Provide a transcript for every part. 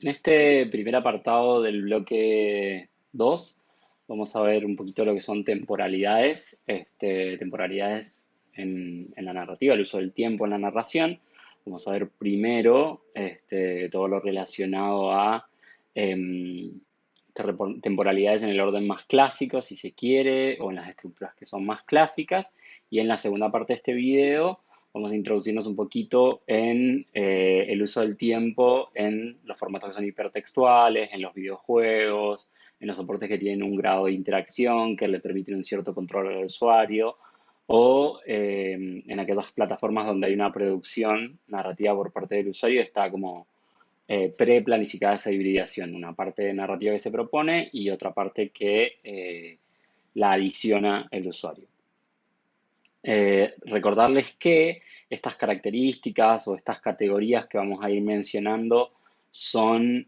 En este primer apartado del bloque 2 vamos a ver un poquito lo que son temporalidades, temporalidades en la narrativa, el uso del tiempo en la narración. Vamos a ver primero todo lo relacionado a em, temporalidades en el orden más clásico, si se quiere, o en las estructuras que son más clásicas. Y en la segunda parte de este video vamos a introducirnos un poquito en el uso del tiempo en los formatos que son hipertextuales, en los videojuegos, en los soportes que tienen un grado de interacción que le permiten un cierto control al usuario, o en aquellas plataformas donde hay una producción narrativa por parte del usuario, está como pre-planificada esa hibridación, una parte narrativa que se propone y otra parte que la adiciona el usuario. Recordarles que estas características o estas categorías que vamos a ir mencionando son,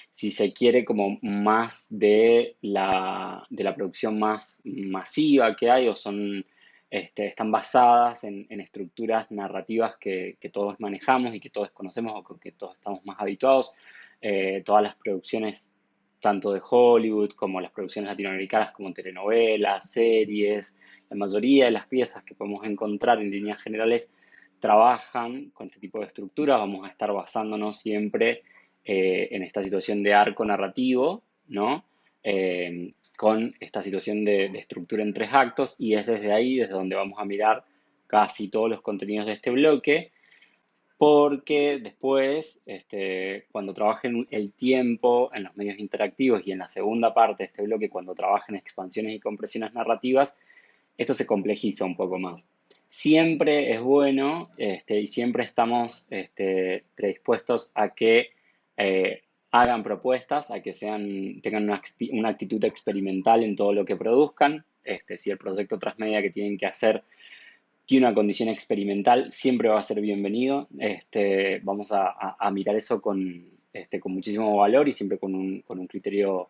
si se quiere, como más de la producción más masiva que hay o son, están basadas en estructuras narrativas que todos manejamos y que todos conocemos o con que todos estamos más habituados. Todas las producciones tanto de Hollywood como las producciones latinoamericanas como telenovelas, series, la mayoría de las piezas que podemos encontrar en líneas generales trabajan con este tipo de estructura. Vamos a estar basándonos siempre en esta situación de arco narrativo, ¿no? Con esta situación de estructura en tres actos y es desde ahí desde donde vamos a mirar casi todos los contenidos de este bloque porque después, cuando trabajen el tiempo en los medios interactivos y en la segunda parte de este bloque, cuando trabajen expansiones y compresiones narrativas, esto se complejiza un poco más. Siempre es bueno y siempre estamos predispuestos a que hagan propuestas, a que tengan una actitud experimental en todo lo que produzcan. Si el proyecto transmedia que tienen que hacer tiene una condición experimental, siempre va a ser bienvenido. Vamos a mirar eso con muchísimo valor y siempre con un criterio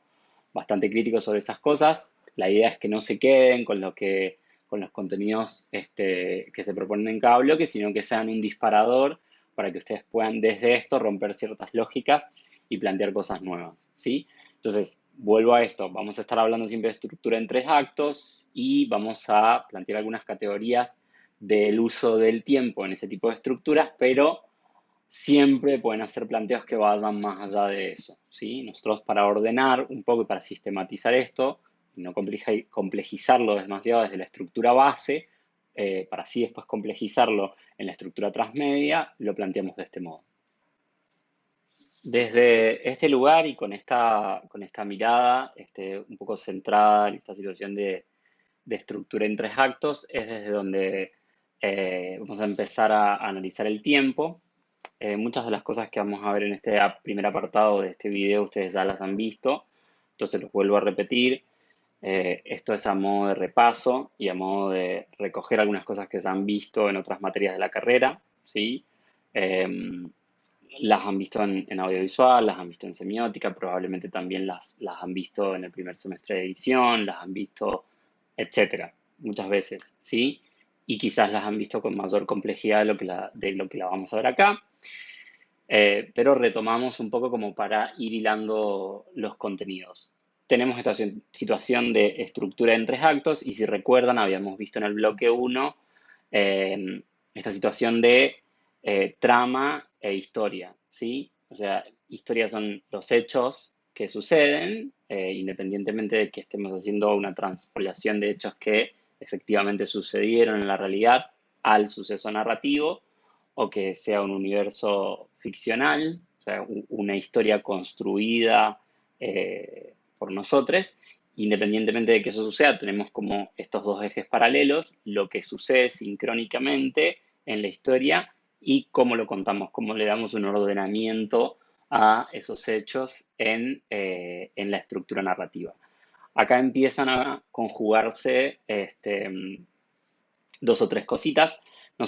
bastante crítico sobre esas cosas. La idea es que no se queden con los contenidos que se proponen en cada bloque, sino que sean un disparador para que ustedes puedan desde esto romper ciertas lógicas y plantear cosas nuevas, ¿sí? Entonces, vuelvo a esto, vamos a estar hablando siempre de estructura en tres actos y vamos a plantear algunas categorías del uso del tiempo en ese tipo de estructuras, pero siempre pueden hacer planteos que vayan más allá de eso, ¿sí? Nosotros para ordenar un poco y para sistematizar esto, y no complejizarlo demasiado desde la estructura base, para así después complejizarlo en la estructura transmedia, lo planteamos de este modo. Desde este lugar y con esta mirada un poco centrada en esta situación de estructura en tres actos, es desde donde vamos a empezar a analizar el tiempo. Muchas de las cosas que vamos a ver en este primer apartado de este video ustedes ya las han visto, entonces los vuelvo a repetir. Esto es a modo de repaso y a modo de recoger algunas cosas que se han visto en otras materias de la carrera, ¿sí? Em, las han visto en audiovisual, las han visto en semiótica, probablemente también las han visto en el primer semestre de edición, las han visto, etcétera, muchas veces, ¿sí? Y quizás las han visto con mayor complejidad de lo que la vamos a ver acá, pero retomamos un poco como para ir hilando los contenidos. Tenemos esta situación de estructura en tres actos y si recuerdan, habíamos visto en el bloque uno esta situación de trama e historia, ¿sí? O sea, historia son los hechos que suceden, independientemente de que estemos haciendo una transpolación de hechos que efectivamente sucedieron en la realidad al suceso narrativo o que sea un universo ficcional, o sea, una historia construida por nosotros. Independientemente de que eso suceda, tenemos como estos dos ejes paralelos, lo que sucede sincrónicamente en la historia y cómo lo contamos, cómo le damos un ordenamiento a esos hechos en la estructura narrativa. Acá empiezan a conjugarse dos o tres cositas. No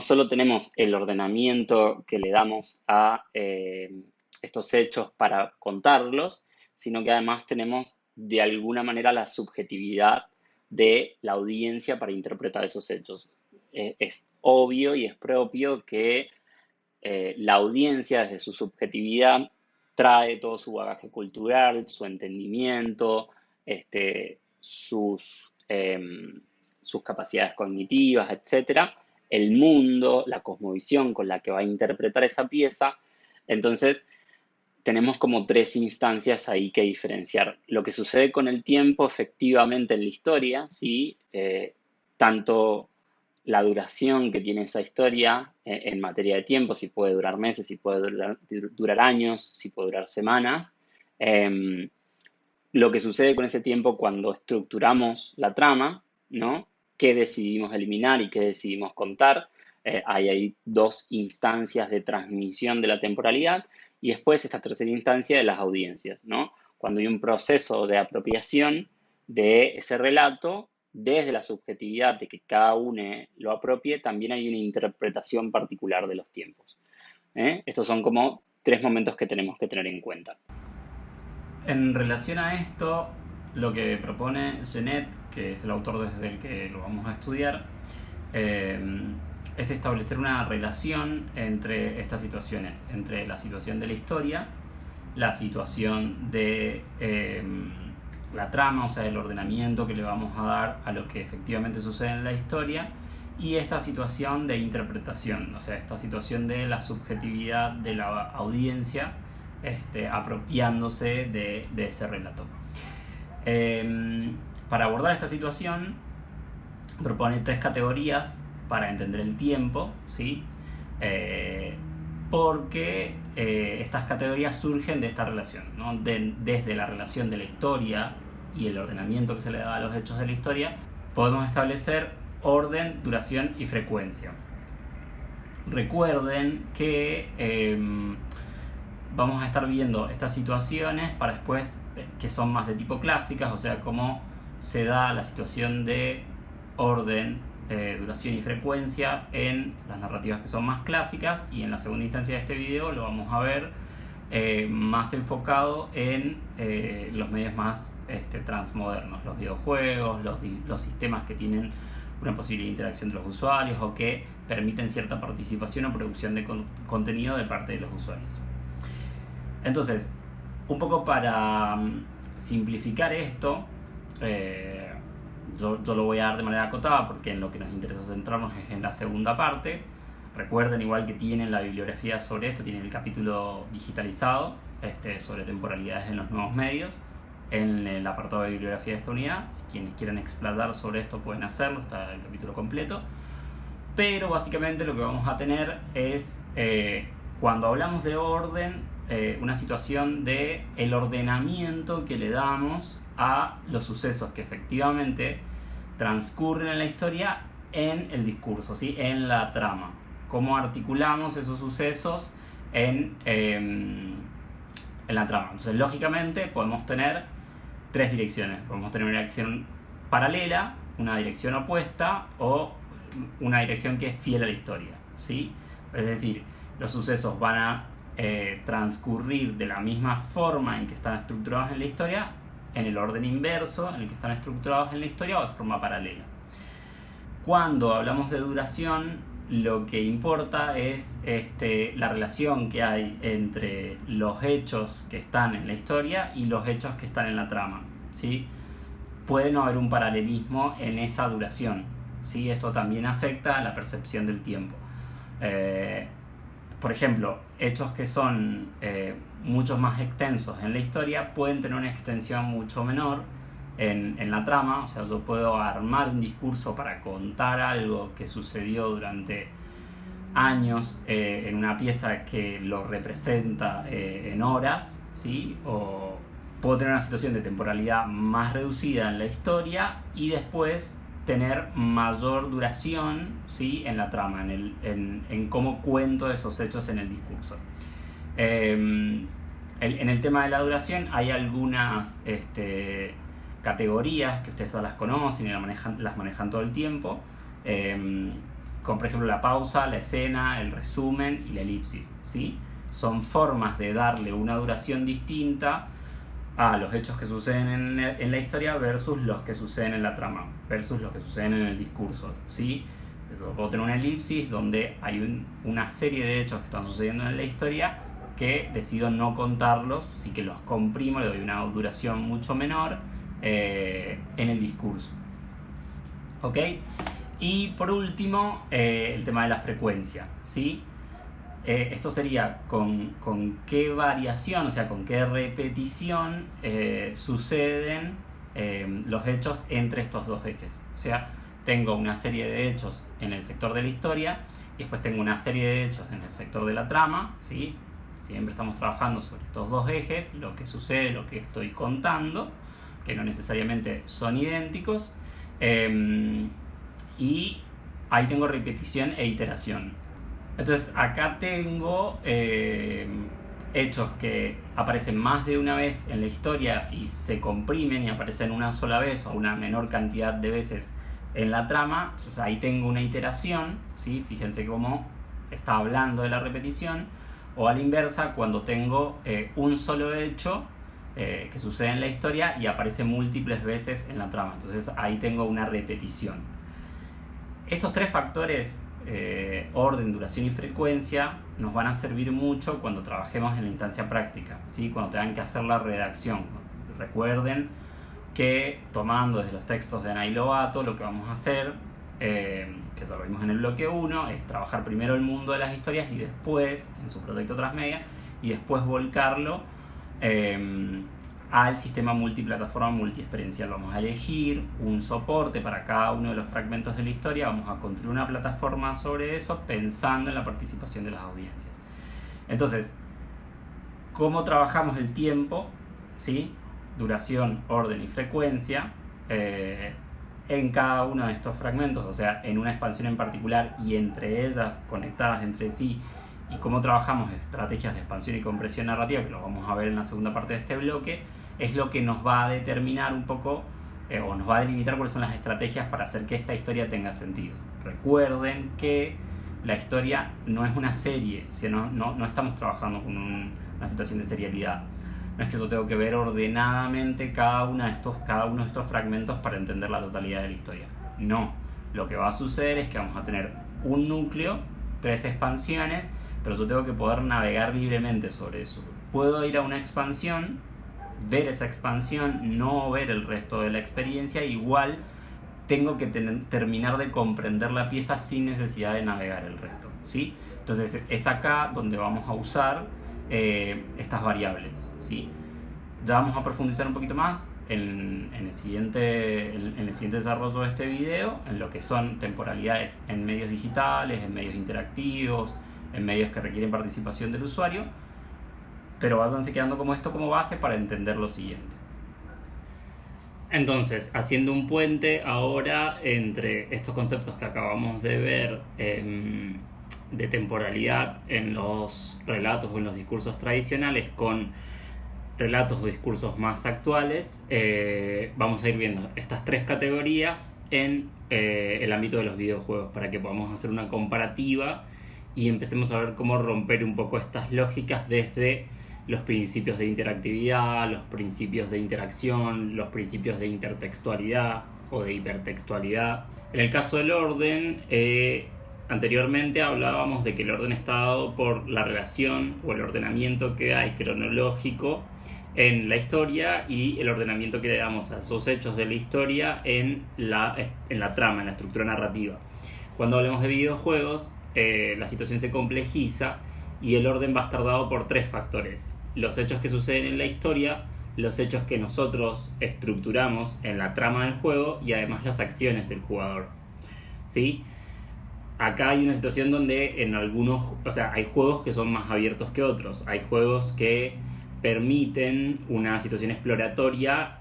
solo tenemos el ordenamiento que le damos a estos hechos para contarlos, sino que además tenemos de alguna manera la subjetividad de la audiencia para interpretar esos hechos. Es obvio y es propio que la audiencia desde su subjetividad trae todo su bagaje cultural, su entendimiento, sus capacidades cognitivas, etcétera, el mundo, la cosmovisión con la que va a interpretar esa pieza. Entonces, tenemos como tres instancias ahí que diferenciar. Lo que sucede con el tiempo efectivamente en la historia, ¿sí? Tanto la duración que tiene esa historia en materia de tiempo, si puede durar meses, si puede durar años, si puede durar semanas. Lo que sucede con ese tiempo cuando estructuramos la trama, ¿no? ¿Qué decidimos eliminar y qué decidimos contar? Hay ahí dos instancias de transmisión de la temporalidad y después esta tercera instancia de las audiencias, ¿no? Cuando hay un proceso de apropiación de ese relato desde la subjetividad de que cada uno lo apropie, también hay una interpretación particular de los tiempos. Estos son como tres momentos que tenemos que tener en cuenta. En relación a esto, lo que propone Genet, que es el autor desde el que lo vamos a estudiar, es establecer una relación entre estas situaciones, entre la situación de la historia, la situación de la trama, o sea, el ordenamiento que le vamos a dar a lo que efectivamente sucede en la historia, y esta situación de interpretación, o sea, esta situación de la subjetividad de la audiencia apropiándose de ese relato. Para abordar esta situación, propone tres categorías para entender el tiempo, ¿sí? Porque estas categorías surgen de esta relación, ¿no? Desde la relación de la historia y el ordenamiento que se le da a los hechos de la historia, podemos establecer orden, duración y frecuencia. Recuerden que vamos a estar viendo estas situaciones para después que son más de tipo clásicas, o sea, cómo se da la situación de orden, duración y frecuencia en las narrativas que son más clásicas, y en la segunda instancia de este video lo vamos a ver más enfocado en los medios más transmodernos, los videojuegos, los sistemas que tienen una posible interacción de los usuarios o que permiten cierta participación o producción de contenido de parte de los usuarios. Entonces, un poco para simplificar esto, yo lo voy a dar de manera acotada porque en lo que nos interesa centrarnos es en la segunda parte. Recuerden, igual que tienen la bibliografía sobre esto, tienen el capítulo digitalizado sobre temporalidades en los nuevos medios en el apartado de bibliografía de esta unidad. Si quienes quieran explorar sobre esto pueden hacerlo, está el capítulo completo. Pero básicamente lo que vamos a tener es, cuando hablamos de orden, una situación de el ordenamiento que le damos a los sucesos que efectivamente transcurren en la historia en el discurso, ¿sí? En la trama. Cómo articulamos esos sucesos en la trama. Entonces, lógicamente, podemos tener tres direcciones. Podemos tener una dirección paralela, una dirección opuesta o una dirección que es fiel a la historia, ¿sí? Es decir, los sucesos van a transcurrir de la misma forma en que están estructurados en la historia, en el orden inverso en el que están estructurados en la historia o de forma paralela. Cuando hablamos de duración, lo que importa es la relación que hay entre los hechos que están en la historia y los hechos que están en la trama, ¿sí? Puede no haber un paralelismo en esa duración, ¿sí? Esto también afecta a la percepción del tiempo. Por ejemplo, hechos que son mucho más extensos en la historia pueden tener una extensión mucho menor en la trama. O sea, yo puedo armar un discurso para contar algo que sucedió durante años en una pieza que lo representa en horas, ¿sí? O puedo tener una situación de temporalidad más reducida en la historia y después tener mayor duración, ¿sí? En la trama, en cómo cuento esos hechos en el discurso. En el tema de la duración hay algunas categorías que ustedes todas las conocen y las manejan todo el tiempo, como por ejemplo la pausa, la escena, el resumen y la elipsis, ¿sí? Son formas de darle una duración distinta a los hechos que suceden en la historia versus los que suceden en la trama, versus los que suceden en el discurso, ¿sí? Puedo tener una elipsis donde hay una serie de hechos que están sucediendo en la historia que decido no contarlos, así que los comprimo, le doy una duración mucho menor en el discurso. ¿Ok? Y por último, el tema de la frecuencia, ¿sí? Esto sería con qué variación, o sea, con qué repetición suceden los hechos entre estos dos ejes. O sea, tengo una serie de hechos en el sector de la historia y después tengo una serie de hechos en el sector de la trama, ¿sí? Siempre estamos trabajando sobre estos dos ejes, lo que sucede, lo que estoy contando, que no necesariamente son idénticos, y ahí tengo repetición e iteración. Entonces acá tengo hechos que aparecen más de una vez en la historia y se comprimen y aparecen una sola vez o una menor cantidad de veces en la trama. Entonces ahí tengo una iteración, ¿sí? Fíjense cómo está hablando de la repetición. O a la inversa, cuando tengo un solo hecho que sucede en la historia y aparece múltiples veces en la trama. Entonces ahí tengo una repetición. Estos tres factores, orden, duración y frecuencia, nos van a servir mucho cuando trabajemos en la instancia práctica, ¿sí? Cuando tengan que hacer la redacción. Recuerden que tomando desde los textos de Anay Lobato, lo que vamos a hacer, que ya lo vimos en el bloque 1, es trabajar primero el mundo de las historias y después, en su proyecto transmedia, y después volcarlo al sistema multiplataforma multiexperiencial. Vamos a elegir un soporte para cada uno de los fragmentos de la historia, vamos a construir una plataforma sobre eso pensando en la participación de las audiencias. Entonces, ¿cómo trabajamos el tiempo? ¿Sí? Duración, orden y frecuencia en cada uno de estos fragmentos, o sea, en una expansión en particular y entre ellas conectadas entre sí, y cómo trabajamos estrategias de expansión y compresión narrativa, que lo vamos a ver en la segunda parte de este bloque, es lo que nos va a determinar un poco o nos va a delimitar cuáles son las estrategias para hacer que esta historia tenga sentido. Recuerden que la historia no es una serie, o sea, no estamos trabajando con una situación de serialidad. No es que yo tengo que ver ordenadamente cada uno de estos fragmentos para entender la totalidad de la historia. No, lo que va a suceder es que vamos a tener un núcleo, 3 expansiones, pero yo tengo que poder navegar libremente sobre eso. Puedo ir a una expansión, ver esa expansión, no ver el resto de la experiencia, igual tengo que terminar de comprender la pieza sin necesidad de navegar el resto, ¿sí? Entonces es acá donde vamos a usar estas variables, ¿sí? Ya vamos a profundizar un poquito más en el siguiente desarrollo de este video, en lo que son temporalidades en medios digitales, en medios interactivos, en medios que requieren participación del usuario, pero váyanse quedando como esto como base para entender lo siguiente. Entonces, haciendo un puente ahora entre estos conceptos que acabamos de ver de temporalidad en los relatos o en los discursos tradicionales con relatos o discursos más actuales, vamos a ir viendo estas 3 categorías en el ámbito de los videojuegos para que podamos hacer una comparativa y empecemos a ver cómo romper un poco estas lógicas desde los principios de interactividad, los principios de interacción, los principios de intertextualidad o de hipertextualidad. En el caso del orden, anteriormente hablábamos de que el orden está dado por la relación o el ordenamiento que hay cronológico en la historia y el ordenamiento que le damos a esos hechos de la historia en la trama, en la estructura narrativa. Cuando hablemos de videojuegos, la situación se complejiza y el orden va a estar dado por 3 factores: los hechos que suceden en la historia, los hechos que nosotros estructuramos en la trama del juego y además las acciones del jugador, ¿sí? Acá hay una situación donde en algunos, o sea, hay juegos que son más abiertos que otros. Hay juegos que permiten una situación exploratoria,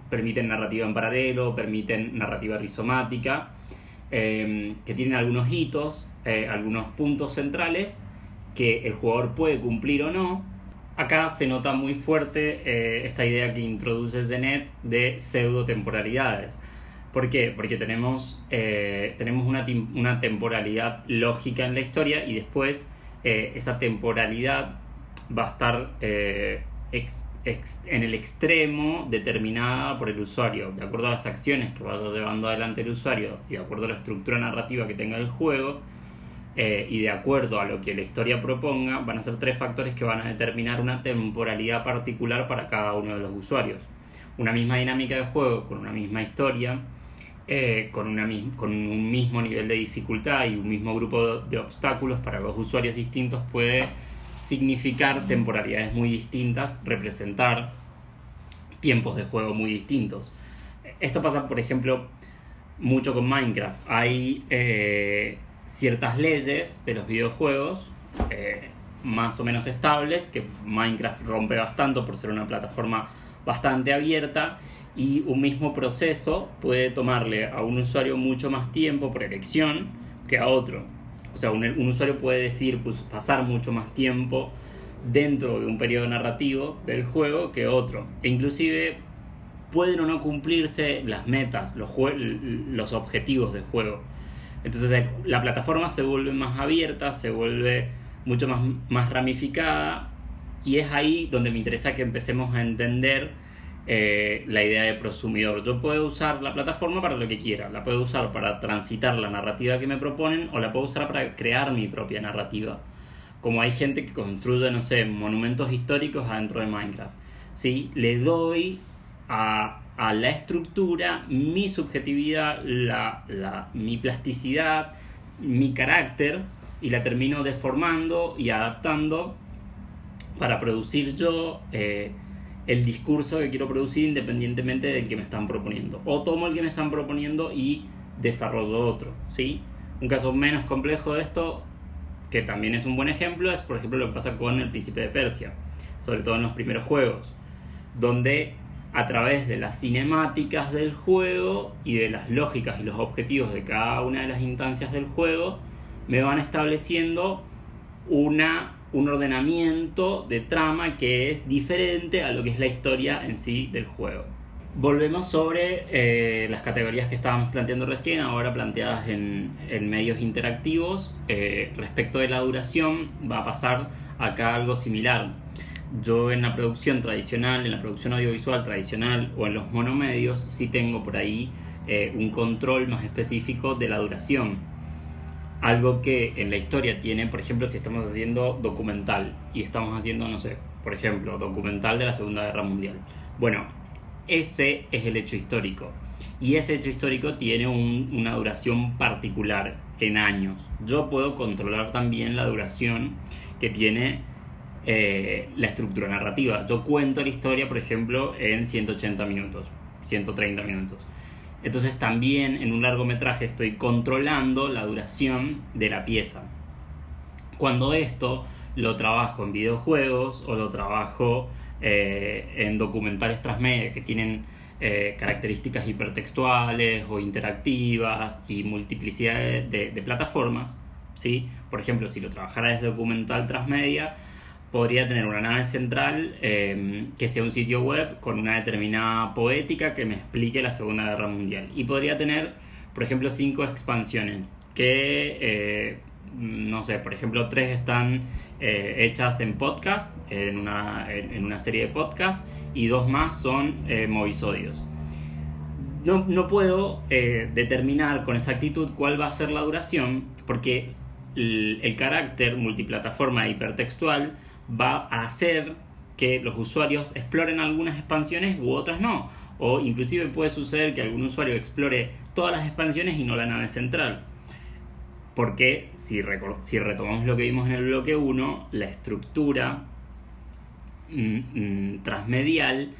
permiten narrativa en paralelo, permiten narrativa rizomática, que tienen algunos hitos, algunos puntos centrales que el jugador puede cumplir o no. Acá se nota muy fuerte esta idea que introduce Genet de pseudo-temporalidades. ¿Por qué? Porque tenemos una temporalidad lógica en la historia y después esa temporalidad va a estar en el extremo determinada por el usuario, de acuerdo a las acciones que vaya llevando adelante el usuario y de acuerdo a la estructura narrativa que tenga el juego, y de acuerdo a lo que la historia proponga, van a ser 3 factores que van a determinar una temporalidad particular para cada uno de los usuarios. Una misma dinámica de juego, con una misma historia, con un mismo nivel de dificultad y un mismo grupo de obstáculos para 2 usuarios distintos, puede significar temporalidades muy distintas, representar tiempos de juego muy distintos. Esto pasa, por ejemplo, mucho con Minecraft. Hay ciertas leyes de los videojuegos más o menos estables, que Minecraft rompe bastante por ser una plataforma bastante abierta, y un mismo proceso puede tomarle a un usuario mucho más tiempo por elección que a otro. O sea, un usuario puede decidir pasar mucho más tiempo dentro de un periodo narrativo del juego que otro. E inclusive pueden o no cumplirse las metas, los objetivos del juego. Entonces la plataforma se vuelve más abierta, se vuelve mucho más ramificada, y es ahí donde me interesa que empecemos a entender la idea de prosumidor. Yo puedo usar la plataforma para lo que quiera, la puedo usar para transitar la narrativa que me proponen, o la puedo usar para crear mi propia narrativa. Como hay gente que construye, no sé, monumentos históricos adentro de Minecraft, ¿sí? Le doy a la estructura mi subjetividad, mi plasticidad, mi carácter, y la termino deformando y adaptando para producir yo el discurso que quiero producir, independientemente del que me están proponiendo. O tomo el que me están proponiendo y desarrollo otro, ¿sí? Un caso menos complejo de esto, que también es un buen ejemplo, es por ejemplo lo que pasa con El Príncipe de Persia, sobre todo en los primeros juegos, donde a través de las cinemáticas del juego y de las lógicas y los objetivos de cada una de las instancias del juego, me van estableciendo un ordenamiento de trama que es diferente a lo que es la historia en sí del juego. Volvemos sobre las categorías que estábamos planteando recién, ahora planteadas en medios interactivos. Respecto de la duración, va a pasar acá algo similar. Yo en la producción tradicional, en la producción audiovisual tradicional o en los monomedios, sí tengo por ahí un control más específico de la duración. Algo que en la historia tiene, por ejemplo, si estamos haciendo documental y estamos haciendo, no sé, por ejemplo, documental de la Segunda Guerra Mundial. Bueno, ese es el hecho histórico. Y ese hecho histórico tiene una duración particular en años. Yo puedo controlar también la duración que tiene la estructura narrativa. Yo cuento la historia, por ejemplo, en 180 minutos, 130 minutos. Entonces también en un largometraje estoy controlando la duración de la pieza. Cuando esto lo trabajo en videojuegos o lo trabajo en documentales transmedia que tienen características hipertextuales o interactivas y multiplicidad de plataformas, ¿sí? Por ejemplo, si lo trabajara desde documental transmedia, podría tener una nave central que sea un sitio web con una determinada poética que me explique la Segunda Guerra Mundial. Y podría tener, por ejemplo, 5 expansiones que, no sé, por ejemplo, 3 están hechas en podcast, en una serie de podcast, y 2 más son movisodios. No puedo determinar con exactitud cuál va a ser la duración, porque el carácter multiplataforma e hipertextual va a hacer que los usuarios exploren algunas expansiones u otras no, o inclusive puede suceder que algún usuario explore todas las expansiones y no la nave central, porque si retomamos lo que vimos en el bloque 1, la estructura transmedial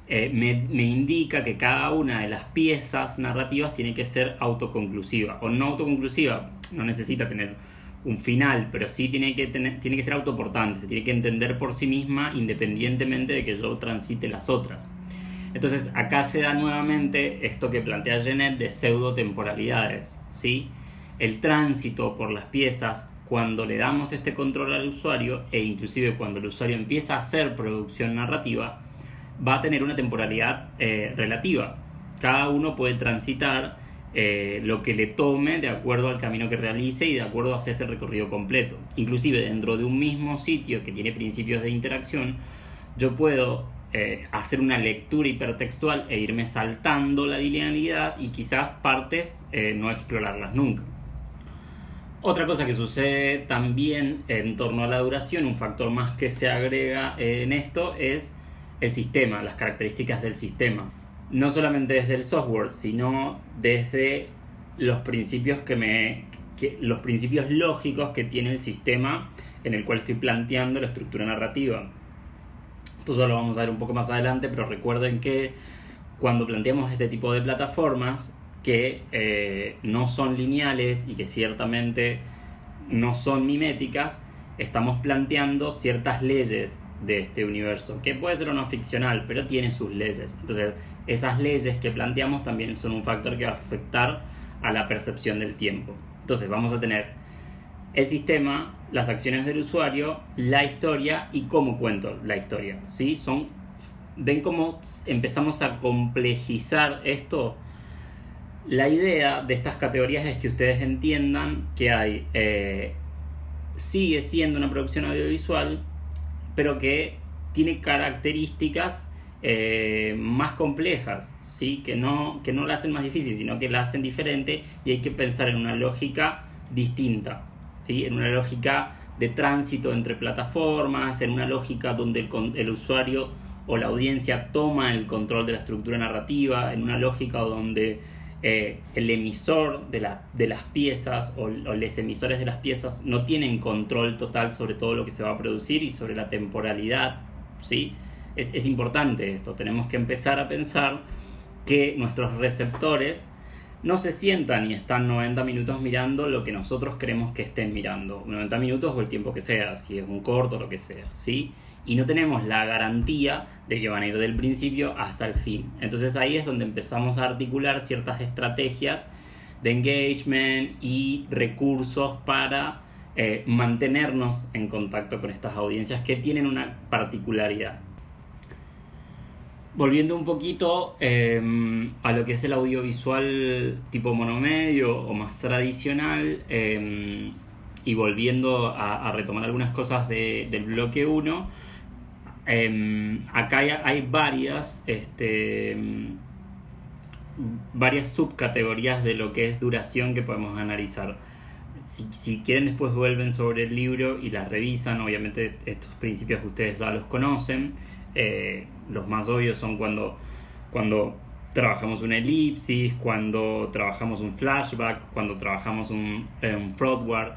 me indica que cada una de las piezas narrativas tiene que ser autoconclusiva, o no autoconclusiva, no necesita tener un final, pero sí tiene que ser autoportante, se tiene que entender por sí misma independientemente de que yo transite las otras. Entonces acá se da nuevamente esto que plantea Genet de pseudotemporalidades, ¿sí? El tránsito por las piezas, cuando le damos este control al usuario, e inclusive cuando el usuario empieza a hacer producción narrativa, va a tener una temporalidad relativa. Cada uno puede transitar lo que le tome de acuerdo al camino que realice y de acuerdo a hacer ese recorrido completo. Inclusive dentro de un mismo sitio que tiene principios de interacción, yo puedo hacer una lectura hipertextual e irme saltando la linealidad y quizás partes no explorarlas nunca. Otra cosa que sucede también en torno a la duración, un factor más que se agrega en esto, es el sistema, las características del sistema. No solamente desde el software, sino desde los principios los principios lógicos que tiene el sistema en el cual estoy planteando la estructura narrativa. Esto solo lo vamos a ver un poco más adelante, pero recuerden que cuando planteamos este tipo de plataformas que no son lineales y que ciertamente no son miméticas, estamos planteando ciertas leyes de este universo, que puede ser o no ficcional, pero tiene sus leyes. Entonces, esas leyes que planteamos también son un factor que va a afectar a la percepción del tiempo. Entonces, vamos a tener el sistema, las acciones del usuario, la historia y cómo cuento la historia, ¿sí? ¿Ven cómo empezamos a complejizar esto? La idea de estas categorías es que ustedes entiendan que hay sigue siendo una producción audiovisual, pero que tiene características más complejas, ¿sí? que no la hacen más difícil, sino que la hacen diferente, y hay que pensar en una lógica distinta, ¿sí? En una lógica de tránsito entre plataformas, en una lógica donde el usuario o la audiencia toma el control de la estructura narrativa, en una lógica donde el emisor de las piezas o los emisores de las piezas no tienen control total sobre todo lo que se va a producir y sobre la temporalidad, ¿sí? Es importante esto. Tenemos que empezar a pensar que nuestros receptores no se sientan y están 90 minutos mirando lo que nosotros queremos que estén mirando, 90 minutos o el tiempo que sea, si es un corto o lo que sea, ¿sí? Y no tenemos la garantía de que van a ir del principio hasta el fin. Entonces ahí es donde empezamos a articular ciertas estrategias de engagement y recursos para mantenernos en contacto con estas audiencias que tienen una particularidad. Volviendo un poquito a lo que es el audiovisual tipo monomedio o más tradicional, y volviendo a retomar algunas cosas del bloque 1, acá hay varias subcategorías de lo que es duración que podemos analizar. Si quieren, después vuelven sobre el libro y las revisan. Obviamente estos principios ustedes ya los conocen. Los más obvios son cuando trabajamos una elipsis, cuando trabajamos un flashback, cuando trabajamos un forward.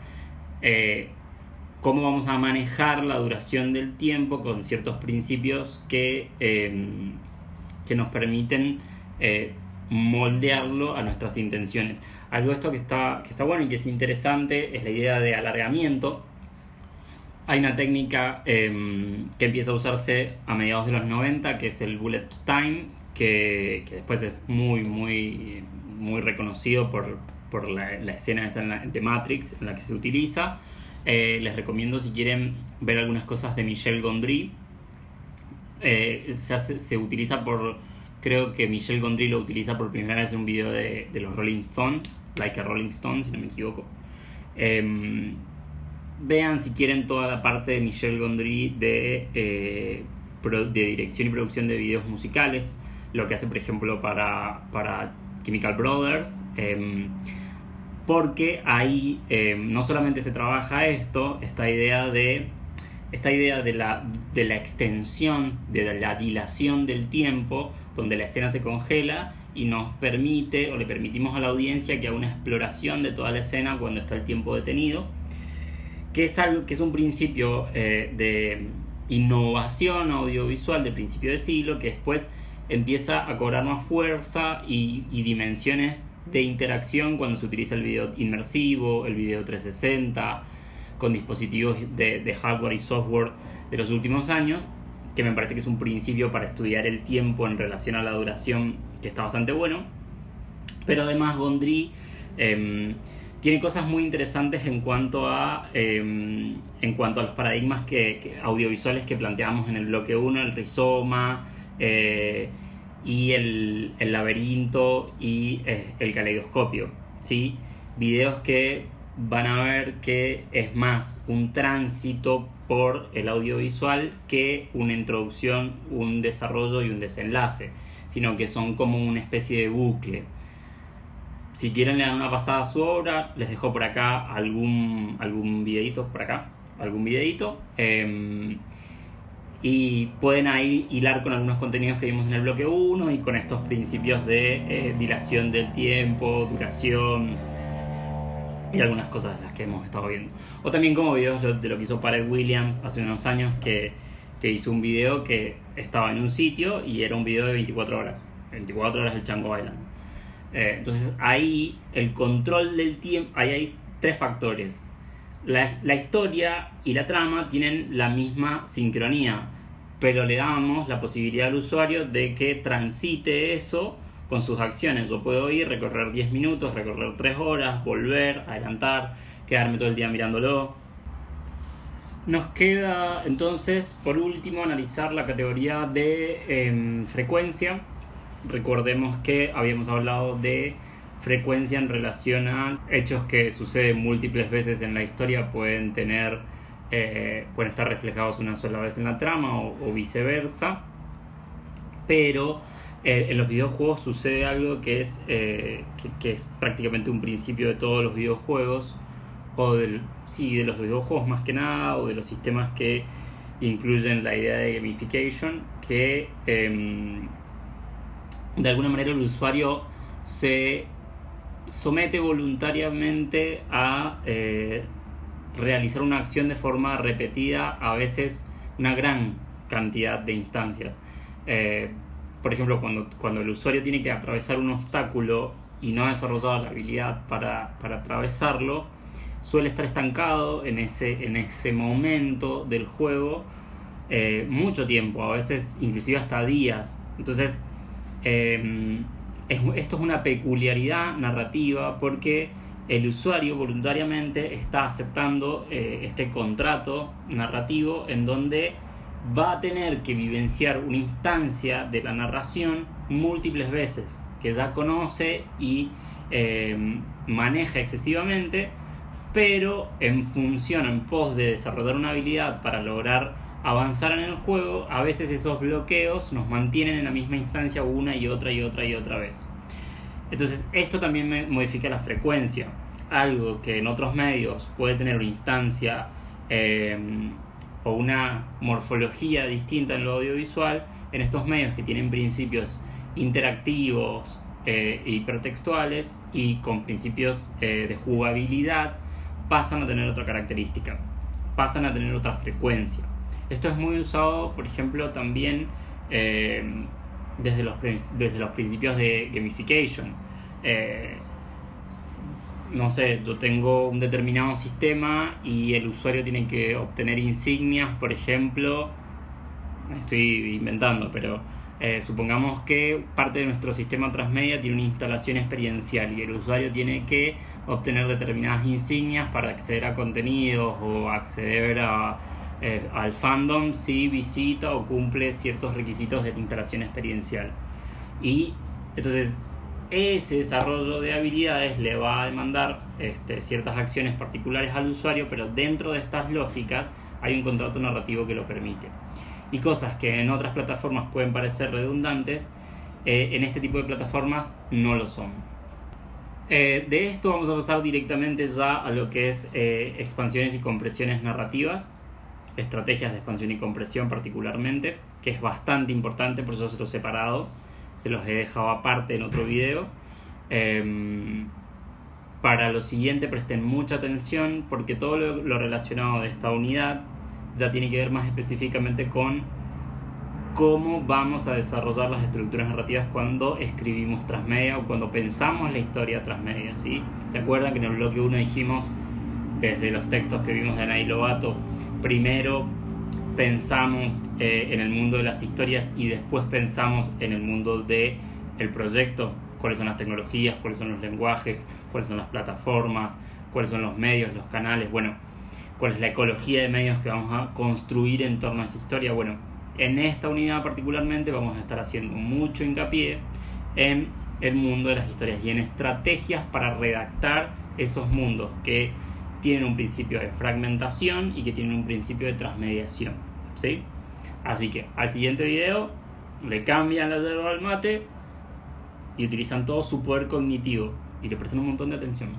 Cómo vamos a manejar la duración del tiempo con ciertos principios que nos permiten moldearlo a nuestras intenciones. Algo de esto que está bueno y que es interesante es la idea de alargamiento. Hay una técnica que empieza a usarse a mediados de los 90, que es el bullet time, que después es muy, muy, muy reconocido por la escena de Matrix en la que se utiliza. Les recomiendo, si quieren ver algunas cosas de Michel Gondry. Se utiliza creo que Michel Gondry lo utiliza por primera vez en un video de los Rolling Stones, Like a Rolling Stone, si no me equivoco. Vean, si quieren, toda la parte de Michel Gondry de dirección y producción de videos musicales, lo que hace, por ejemplo, para Chemical Brothers, porque ahí no solamente se trabaja esta idea de la extensión, de la dilación del tiempo, donde la escena se congela y nos permite, o le permitimos a la audiencia que haga una exploración de toda la escena cuando está el tiempo detenido, que es un principio de innovación audiovisual de principio de siglo, que después empieza a cobrar más fuerza y dimensiones de interacción cuando se utiliza el video inmersivo, el video 360, con dispositivos de hardware y software de los últimos años, que me parece que es un principio para estudiar el tiempo en relación a la duración que está bastante bueno. Pero además Gondry tiene cosas muy interesantes en cuanto a los paradigmas audiovisuales que planteamos en el bloque 1, el rizoma, y el laberinto y el caleidoscopio, ¿sí? Videos que van a ver que es más un tránsito por el audiovisual que una introducción, un desarrollo y un desenlace, sino que son como una especie de bucle. Si quieren le dan una pasada a su obra, les dejo por acá algún videito por acá, algún videito, y pueden ahí hilar con algunos contenidos que vimos en el bloque 1 y con estos principios de dilación del tiempo, duración y algunas cosas de las que hemos estado viendo. O también como videos de lo que hizo Pharrell Williams hace unos años, que hizo un video que estaba en un sitio y era un video de 24 horas. 24 horas el chango bailando. Entonces ahí el control del tiempo, ahí hay tres factores. La historia y la trama tienen la misma sincronía, pero le damos la posibilidad al usuario de que transite eso con sus acciones. Yo puedo ir, recorrer 10 minutos, recorrer 3 horas, volver, adelantar, quedarme todo el día mirándolo. Nos queda entonces, por último, analizar la categoría de frecuencia. Recordemos que habíamos hablado de frecuencia en relación a hechos que suceden múltiples veces en la historia, pueden estar reflejados una sola vez en la trama o viceversa, pero en los videojuegos sucede algo que es prácticamente un principio de todos los videojuegos, o de los videojuegos más que nada, o de los sistemas que incluyen la idea de gamification, que de alguna manera el usuario se somete voluntariamente a realizar una acción de forma repetida, a veces una gran cantidad de instancias. Por ejemplo, cuando el usuario tiene que atravesar un obstáculo y no ha desarrollado la habilidad para atravesarlo, suele estar estancado en ese momento del juego mucho tiempo, a veces inclusive hasta días. Entonces esto es una peculiaridad narrativa, porque el usuario voluntariamente está aceptando este contrato narrativo en donde va a tener que vivenciar una instancia de la narración múltiples veces, que ya conoce y maneja excesivamente, pero en función, en pos de desarrollar una habilidad para lograr avanzar en el juego, a veces esos bloqueos nos mantienen en la misma instancia una y otra y otra y otra vez. Entonces esto también modifica la frecuencia, algo que en otros medios puede tener una instancia o una morfología distinta en lo audiovisual. En estos medios que tienen principios interactivos, hipertextuales y con principios de jugabilidad, pasan a tener otra característica, pasan a tener otra frecuencia. Esto es muy usado, por ejemplo, también desde los principios de gamification. No sé, yo tengo un determinado sistema y el usuario tiene que obtener insignias, por ejemplo, estoy inventando, pero supongamos que parte de nuestro sistema transmedia tiene una instalación experiencial y el usuario tiene que obtener determinadas insignias para acceder a contenidos o acceder al fandom si visita o cumple ciertos requisitos de la instalación experiencial. Y entonces ese desarrollo de habilidades le va a demandar ciertas acciones particulares al usuario, pero dentro de estas lógicas hay un contrato narrativo que lo permite. Y cosas que en otras plataformas pueden parecer redundantes, en este tipo de plataformas no lo son. De esto vamos a pasar directamente ya a lo que es expansiones y compresiones narrativas, estrategias de expansión y compresión particularmente, que es bastante importante, por eso se los he separado, se los he dejado aparte en otro video. Para lo siguiente presten mucha atención, porque todo lo relacionado de esta unidad ya tiene que ver más específicamente con cómo vamos a desarrollar las estructuras narrativas cuando escribimos transmedia o cuando pensamos la historia transmedia, ¿sí? ¿Se acuerdan que en el bloque 1 dijimos, desde los textos que vimos de Anaí Lobato, primero pensamos en el mundo de las historias y después pensamos en el mundo del proyecto? ¿Cuáles son las tecnologías? ¿Cuáles son los lenguajes? ¿Cuáles son las plataformas? ¿Cuáles son los medios, los canales? Bueno, ¿cuál es la ecología de medios que vamos a construir en torno a esa historia? Bueno, en esta unidad particularmente vamos a estar haciendo mucho hincapié en el mundo de las historias y en estrategias para redactar esos mundos que tienen un principio de fragmentación y que tienen un principio de transmediación, ¿sí? Así que al siguiente video le cambian la yerba al mate y utilizan todo su poder cognitivo y le prestan un montón de atención.